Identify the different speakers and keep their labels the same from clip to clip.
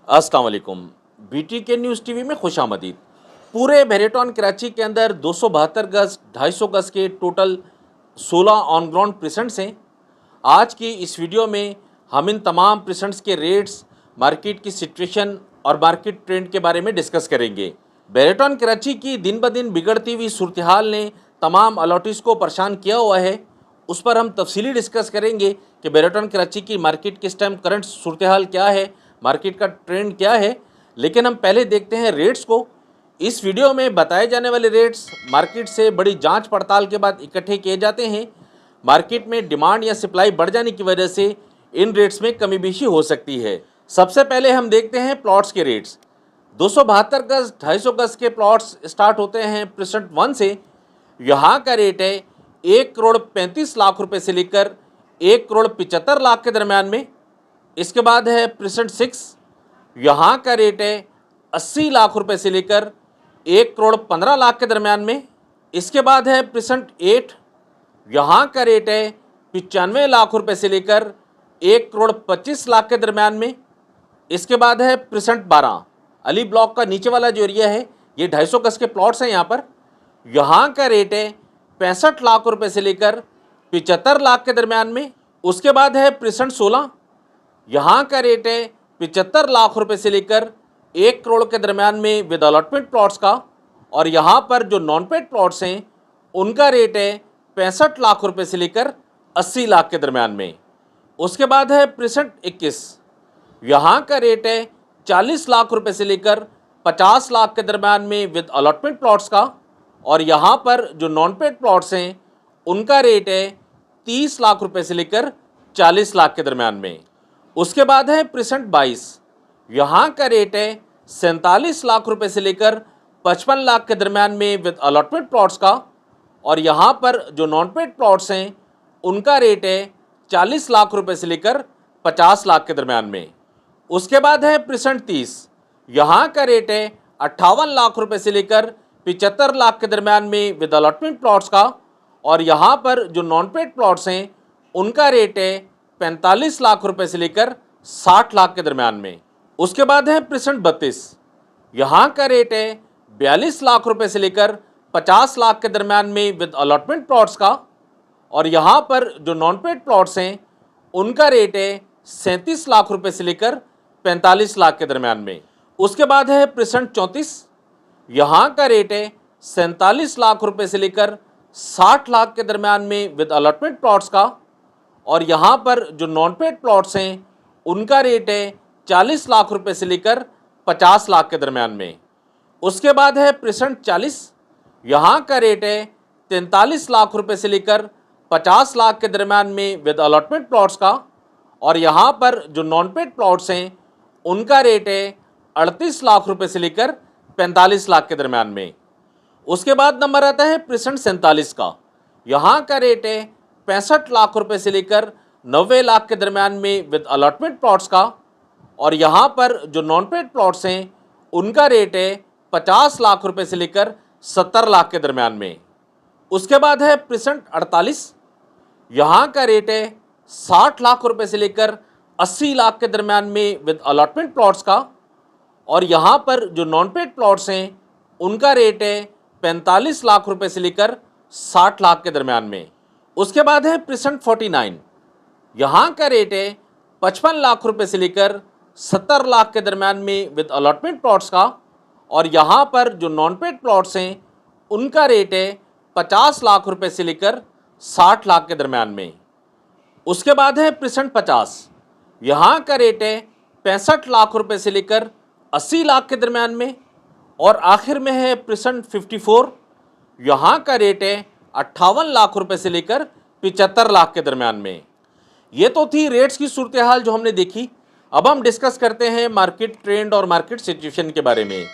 Speaker 1: अस्सलाम वालेकुम। BTK news TV में खुशामदीद। पूरे मेरेथॉन कराची के अंदर 272 गज़ 250 गज़ के टोटल 16 ऑन ग्राउंड प्रेजेंट्स हैं। आज की इस वीडियो में हम इन तमाम प्रेजेंट्स के रेट्स, मार्केट की सिचुएशन और मार्केट ट्रेंड के बारे में डिस्कस करेंगे। मेरेथॉन कराची की दिन ब दिन बिगड़ती हुई सूरत हाल ने तमाम अलॉटीज़ को परेशान किया हुआ है। उस पर हम तफसीली डिस्कस करेंगे कि मेरेथॉन कराची की मार्केट की इस टाइम करंट सूरत हाल क्या है, मार्केट का ट्रेंड क्या है। लेकिन हम पहले देखते हैं रेट्स को। इस वीडियो में बताए जाने वाले रेट्स मार्केट से बड़ी जांच पड़ताल के बाद इकट्ठे किए जाते हैं। मार्केट में डिमांड या सप्लाई बढ़ जाने की वजह से इन रेट्स में कमी बेशी हो सकती है। सबसे पहले हम देखते हैं प्लॉट्स के रेट्स। 272 गज़ 250 गज़ के प्लॉट्स स्टार्ट होते हैं प्रेसेंट 1 से। यहाँ का रेट है 1,35,00,000 रुपये से लेकर 1,75,00,000 के दरमियान में। इसके बाद है प्रेसेंट 6, यहाँ का रेट है 80 लाख रुपए से लेकर 1,15,00,000 के दरमियान में। इसके बाद है प्रेसेंट 8, यहाँ का रेट है 95 लाख रुपए से लेकर 1,25,00,000 के दरमियान में। इसके बाद है प्रेसेंट 12, अली ब्लॉक का नीचे वाला जो एरिया है, ये 250 गज के प्लॉट्स हैं यहाँ पर। यहाँ का रेट है 65 लाख रुपए से लेकर 75 लाख के दरमियान में। उसके बाद है प्रेसेंट 16, यहाँ का रेट है 75 लाख रुपए से लेकर 1 करोड़ के दरमियान में विद अलॉटमेंट प्लॉट्स का। और यहाँ पर जो नॉन पेड प्लॉट्स हैं उनका रेट है 65 लाख रुपए से लेकर 80 लाख के दरमियान में। उसके बाद है प्रेसेंट 21, यहाँ का रेट है 40 लाख रुपए से लेकर 50 लाख के दरमियान में विद अलॉटमेंट प्लॉट्स का। और यहाँ पर जो नॉन पेड प्लॉट्स हैं उनका रेट है 30 लाख रुपए से लेकर 40 लाख के दरमियान में। उसके बाद है प्रेसेंट 22, यहाँ का रेट है 47 लाख रुपए से लेकर 55 लाख के दरमियान में विद अलॉटमेंट प्लॉट्स का। और यहाँ पर जो नॉन पेड प्लॉट्स हैं उनका रेट है 40 लाख रुपए से लेकर 50 लाख के दरमियान में। उसके बाद है प्रेसेंट 30, यहाँ का रेट है 58 लाख रुपए से लेकर 75 लाख के दरमियान में विद अलॉटमेंट प्लॉट्स का। और यहाँ पर जो नॉन पेड प्लॉट्स हैं उनका रेट है 45 लाख रुपए से लेकर 60 लाख के दरमियान में। उसके बाद है प्रेसेंट 32, यहाँ का रेट है 42 लाख रुपए से लेकर 50 लाख के दरमियान में विद अलॉटमेंट प्लॉट्स का। और यहाँ पर जो नॉन पेड प्लॉट्स हैं उनका रेट है 37 लाख रुपए से लेकर 45 लाख के दरमियान में। उसके बाद है प्रेसेंट 34, यहाँ का रेट है 47 लाख रुपए से लेकर 60 लाख के दरमियान में विद अलॉटमेंट प्लॉट्स का। और यहाँ पर जो नॉन पेड प्लॉट्स हैं उनका रेट है 40 लाख रुपए से लेकर 50 लाख के दरमियान में। उसके बाद है प्रेसेंट 40, यहाँ का रेट है 43 लाख रुपए से लेकर 50 लाख के दरमियान में विद अलॉटमेंट प्लॉट्स का। और यहाँ पर जो नॉन पेड प्लॉट्स हैं उनका रेट है 38 लाख रुपए से लेकर 45 लाख के दरमियान में। उसके बाद नंबर आता है प्रेसेंट 47 का, यहाँ का रेट है 65 लाख रुपए से लेकर 90 लाख के दरमियान में विद अलॉटमेंट प्लॉट्स का। और यहाँ पर जो नॉन पेड प्लॉट्स हैं उनका रेट है 50 लाख रुपए से लेकर 70 लाख के दरमियान में। उसके बाद है प्रेसेंट 48, यहाँ का रेट है 60 लाख रुपए से लेकर 80 लाख के दरमियान में विद अलॉटमेंट प्लॉट्स का। और यहाँ पर जो नॉन पेड प्लॉट्स हैं उनका रेट है 45 लाख रुपए से लेकर 60 लाख के दरमियान में। उसके बाद है प्रेसेंट 49, यहाँ का रेट है 55 लाख रुपए से लेकर 70 लाख के दरमियान में विद अलॉटमेंट प्लॉट्स का। और यहाँ पर जो नॉन पेड प्लॉट्स हैं उनका रेट है 50 लाख रुपए से लेकर 60 लाख के दरमियान में। उसके बाद है प्रेसेंट 50, यहाँ का रेट है 65 लाख रुपए से लेकर 80 लाख के दरमियान में। और आखिर में है प्रेसेंट 54, यहाँ का रेट है 58 लाख रुपए से लेकर 75 लाख के दरमियान में। ये तो थी रेट्स की सूरत हाल जो हमने देखी। अब हम डिस्कस करते हैं मार्केट ट्रेंड और मार्केट सिचुएशन के बारे में।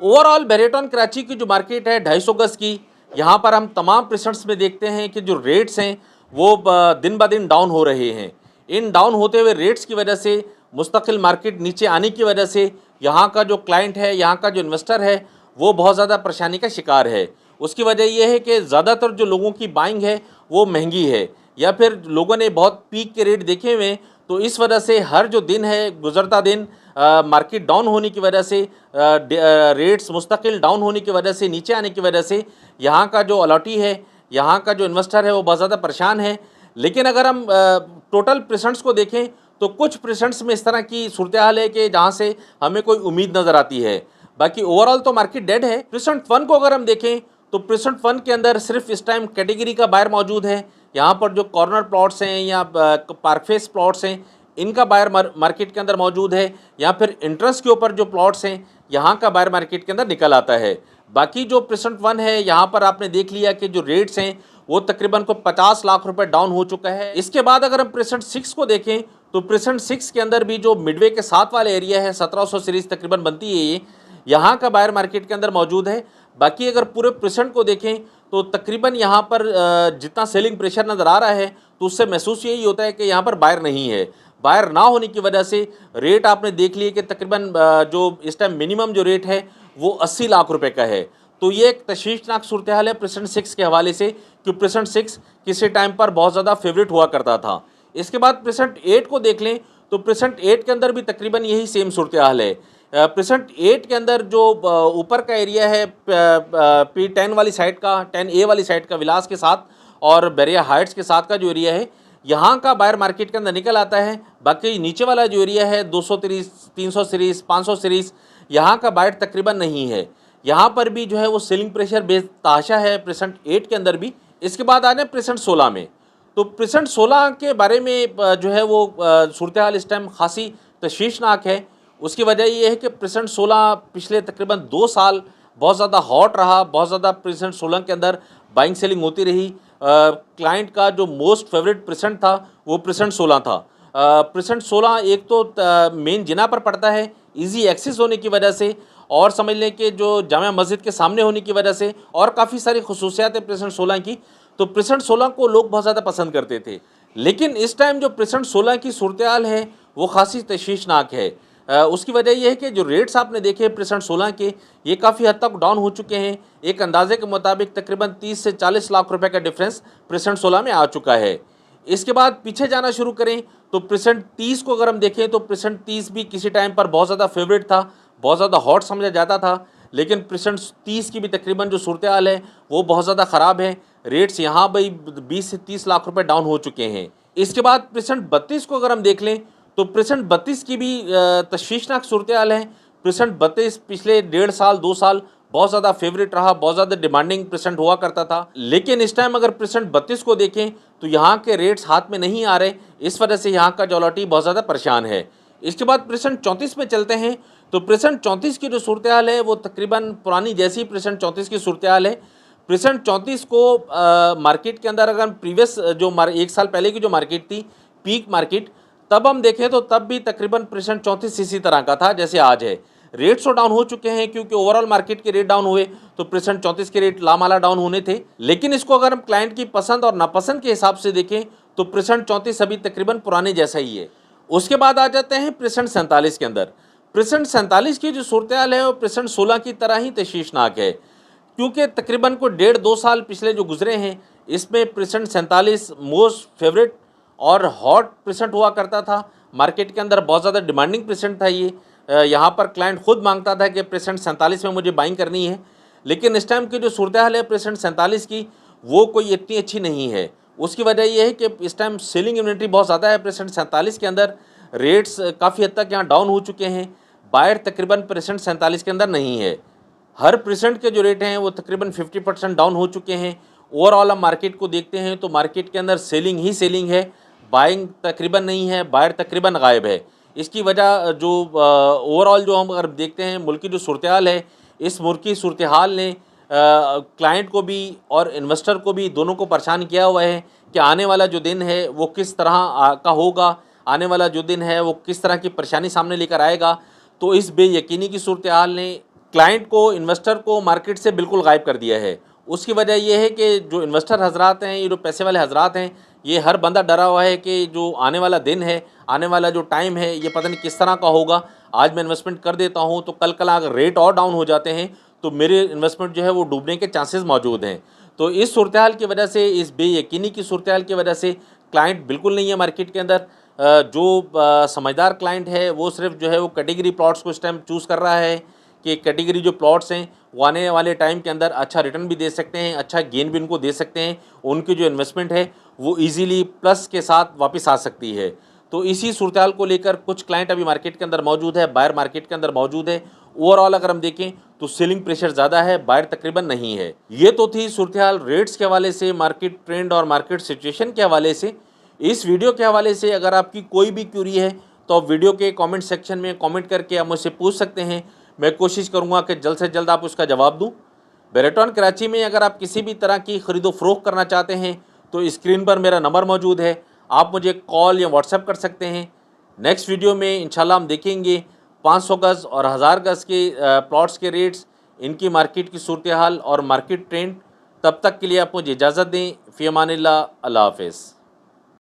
Speaker 1: ओवरऑल मेरेथॉन कराची की जो मार्केट है 250 गज की, यहाँ पर हम तमाम प्रेसेंट्स में देखते हैं कि जो रेट्स हैं वो दिन ब दिन डाउन हो रहे हैं। इन डाउन होते हुए रेट्स की वजह से, मुस्तकिल मार्केट नीचे आने की वजह से यहाँ का जो क्लाइंट है, यहाँ का जो इन्वेस्टर है वो बहुत ज़्यादा परेशानी का शिकार है। उसकी वजह यह है कि ज़्यादातर जो लोगों की बाइंग है वो महंगी है। या फिर लोगों ने बहुत पीक के रेट देखे हुए हैं, तो इस वजह से हर जो दिन है गुजरता दिन मार्केट डाउन होने की वजह से रेट्स मुस्तकिल डाउन होने की वजह से नीचे आने की वजह से यहाँ का जो अलॉटी है, यहाँ का जो इन्वेस्टर है वो बहुत ज़्यादा परेशान है। लेकिन अगर हम टोटल प्रेसेंट्स को देखें तो कुछ प्रेसेंट्स में इस तरह की सूरत हाल है कि जहाँ से हमें कोई उम्मीद नज़र आती है। बाकी ओवरऑल तो मार्केट डेड है। प्रेसेंट फंड को अगर हम देखें तो प्रेसेंट फंड के अंदर सिर्फ इस टाइम कैटेगरी का बायर मौजूद है। यहाँ पर जो कॉर्नर प्लॉट्स हैं या पार्कफेस प्लॉट्स हैं, इनका बायर मार्केट के अंदर मौजूद है, या फिर इंटरेस्ट के ऊपर जो प्लॉट्स हैं यहाँ का बायर मार्केट के अंदर निकल आता है। बाकी जो प्रेसेंट वन है, यहाँ पर आपने देख लिया कि जो रेट्स हैं वो तकरीबन को 50 लाख रुपए डाउन हो चुका है। इसके बाद अगर हम प्रेसेंट 6 को देखें तो प्रेसेंट 6 के अंदर भी जो मिडवे के साथ वाला एरिया है 1700 सीरीज तकरीबन बनती है, ये यहाँ का बायर मार्केट के अंदर मौजूद है। बाकी अगर पूरे प्रेसेंट को देखें तो तकरीबन यहाँ पर जितना सेलिंग प्रेशर नज़र आ रहा है तो उससे महसूस यही होता है कि यहाँ पर बायर नहीं है। बायर ना होने की वजह से रेट आपने देख लिए कि तकरीबन जो इस टाइम मिनिमम जो रेट है वो 80 लाख रुपए का है। तो ये एक तशवीशनाक सूरत हाल है प्रेसेंट 6 के हवाले से, कि प्रेसेंट 6 किसी टाइम पर बहुत ज़्यादा फेवरेट हुआ करता था। इसके बाद प्रेसेंट 8 को देख लें तो प्रेसेंट 8 के अंदर भी तकरीबन यही सेम सूरत हाल है। प्रेसेंट 8 के अंदर जो ऊपर का एरिया है P10 वाली साइड का, 10A वाली साइड का विलास के साथ और बैरिया हाइट्स के साथ का जो एरिया है, यहाँ का बायर मार्केट के अंदर निकल आता है। बाकी नीचे वाला जो एरिया है 200 सीरीज, 300 सीरीज, 500 सीरीज, यहाँ का बायर तकरीबन नहीं है। यहाँ पर भी जो है वो सेलिंग प्रेशर बेतहाशा है प्रेसेंट 8 के अंदर भी। इसके बाद आ जाए प्रेसेंट 16 में, तो प्रेसेंट 16 के बारे में जो है वो सूरत हाल इस टाइम खासी तशवीशनाक है। उसकी वजह ये है कि प्रेसेंट 16 पिछले तकरीबन 2 साल बहुत ज़्यादा हॉट रहा। बहुत ज़्यादा प्रेसेंट 16 के अंदर बाइंग सेलिंग होती रही। क्लाइंट का जो मोस्ट फेवरेट प्रेसेंट था वो प्रेसेंट 16 था। प्रेसेंट 16 एक तो मेन जिना पर पड़ता है, इजी एक्सेस होने की वजह से, और समझ लें कि जो जामा मस्जिद के सामने होने की वजह से, और काफ़ी सारी खसूसियात है प्रेसेंट 16 की। तो प्रेसेंट 16 को लोग बहुत ज़्यादा पसंद करते थे। लेकिन इस टाइम जो प्रेसेंट 16 की सूरत हाल है वो खासी तशवीशनाक है। उसकी वजह यह है कि जो रेट्स आपने देखे प्रेसेंट 16 के, ये काफ़ी हद तक डाउन हो चुके हैं। एक अंदाजे के मुताबिक तकरीबन 30 से 40 लाख रुपए का डिफरेंस प्रेसेंट 16 में आ चुका है। इसके बाद पीछे जाना शुरू करें तो प्रेसेंट 30 को अगर हम देखें तो प्रेसेंट 30 भी किसी टाइम पर बहुत ज़्यादा फेवरेट था, बहुत ज़्यादा हॉट समझा जाता था। लेकिन प्रेसेंट 30 की भी तकरीबन जो सूरत हाल है वो बहुत ज़्यादा ख़राब है। रेट्स यहाँ भाई 20 से 30 लाख रुपए डाउन हो चुके हैं। इसके बाद प्रेसेंट 32 को अगर हम देख लें तो प्रेसेंट 32 की भी तशवीशनाक सूरत हाल है। प्रेसेंट 32 पिछले 1.5 साल 2 साल बहुत ज़्यादा फेवरेट रहा, बहुत ज़्यादा डिमांडिंग प्रेसेंट हुआ करता था। लेकिन इस टाइम अगर प्रेसेंट 32 को देखें तो यहाँ के रेट्स हाथ में नहीं आ रहे, इस वजह से यहाँ का जॉलॉटी बहुत ज़्यादा परेशान है। इसके बाद प्रेसेंट 34 में चलते हैं तो प्रेसेंट 34 की जो सूरत हाल है वो तकरीबन पुरानी जैसी प्रेसेंट 34 की सूरत हाल है। प्रेसेंट 34 को मार्केट के अंदर अगर प्रीवियस जो 1 साल पहले की जो मार्केट थी, पीक मार्केट, तब हम देखें तो तब भी तकरीबन प्रेसेंट 34 इसी तरह का था जैसे आज है। रेट्स तो डाउन हो चुके हैं क्योंकि ओवरऑल मार्केट के रेट डाउन हुए तो प्रेसेंट 34 के रेट लामाला डाउन होने थे। लेकिन इसको अगर हम क्लाइंट की पसंद और नापसंद के हिसाब से देखें तो प्रेसेंट 34 अभी तकरीबन पुराने जैसा ही है। उसके बाद आ जाते हैं प्रेसेंट 47 के अंदर। प्रेसेंट 47 की जो सूरत हाल है वो प्रेसेंट 16 की तरह ही तशवीशनाक है, क्योंकि तकरीबन को 1.5-2 साल पिछले जो गुजरे हैं इसमें प्रेसेंट 47 मोस्ट फेवरेट और हॉट प्रेसेंट हुआ करता था। मार्केट के अंदर बहुत ज़्यादा डिमांडिंग प्रेसेंट था ये। यहाँ पर क्लाइंट खुद मांगता था कि प्रेसेंट 47 में मुझे बाइंग करनी है। लेकिन इस टाइम की जो सूरत हाल है प्रेसेंट 47 की वो कोई इतनी अच्छी नहीं है। उसकी वजह यह है कि इस टाइम सेलिंग इन्वेंट्री बहुत ज़्यादा है प्रेसेंट 47 के अंदर। रेट्स काफ़ी हद तक यहाँ डाउन हो चुके हैं। बायर तकरीबन प्रेसेंट 47 के अंदर नहीं है। हर प्रेसेंट के जो रेट हैं वो तकरीबन 50% डाउन हो चुके हैं। ओवरऑल हम मार्केट को देखते हैं तो मार्केट के अंदर सेलिंग ही सेलिंग है, बाइंग तकरीबन नहीं है, बायर तकरीबन गायब है। इसकी वजह जो ओवरऑल जो हम अगर देखते हैं मुल्क की जो सूरत हाल है, इस मुल्क की सूरत हाल ने क्लाइंट को भी और इन्वेस्टर को भी दोनों को परेशान किया हुआ है कि आने वाला जो दिन है वो किस तरह का होगा, आने वाला जो दिन है वो किस तरह की परेशानी सामने लेकर आएगा। तो इस बेयकीनी की सूरत हाल ने क्लाइंट को, इन्वेस्टर को मार्केट से बिल्कुल गायब कर दिया है। उसकी वजह यह है कि जो इन्वेस्टर हजरात हैं, ये जो पैसे वाले हजरात हैं, ये हर बंदा डरा हुआ है कि जो आने वाला दिन है, आने वाला जो टाइम है, ये पता नहीं किस तरह का होगा। आज मैं इन्वेस्टमेंट कर देता हूँ तो कल अगर रेट और डाउन हो जाते हैं तो मेरे इन्वेस्टमेंट जो है वो डूबने के चांसेस मौजूद हैं। तो इस सूरत हाल की वजह से, इस बेयकीनी की सूरत हाल की वजह से क्लाइंट बिल्कुल नहीं है मार्केट के अंदर। जो समझदार क्लाइंट है वो सिर्फ जो है वो कैटेगरी प्लॉट्स को इस टाइम चूज़ कर रहा है कि कैटेगरी जो प्लॉट्स हैं वो आने वाले टाइम के अंदर अच्छा रिटर्न भी दे सकते हैं, अच्छा गेन भी उनको दे सकते हैं, उनकी जो इन्वेस्टमेंट है वो इजीली प्लस के साथ वापस आ सकती है। तो इसी सूरत को लेकर कुछ क्लाइंट अभी मार्केट के अंदर मौजूद है, बायर मार्केट के अंदर मौजूद है। ओवरऑल अगर हम देखें तो सेलिंग प्रेशर ज़्यादा है, बायर तकरीबन नहीं है। ये तो थी सूरत रेट्स के हवाले से, मार्केट ट्रेंड और मार्केट सिचुएशन के हवाले से। इस वीडियो के हवाले से अगर आपकी कोई भी क्यूरी है तो आप वीडियो के कमेंट सेक्शन में कमेंट करके आप मुझसे पूछ सकते हैं। मैं कोशिश करूंगा कि जल्द से जल्द आप उसका जवाब दूं। बेरेटॉन कराची में अगर आप किसी भी तरह की ख़रीदो फ़रोख्त करना चाहते हैं तो स्क्रीन पर मेरा नंबर मौजूद है, आप मुझे कॉल या व्हाट्सएप कर सकते हैं। नेक्स्ट वीडियो में इंशाल्लाह हम देखेंगे 500 गज़ और 1000 गज़ के प्लॉट्स के रेट्स, इनकी मार्केट की सूरत हाल और मार्केट ट्रेंड। तब तक के लिए आप मुझे इजाज़त दें। फ़ी अमानिल्लाह, अल्लाह हाफ़िज़।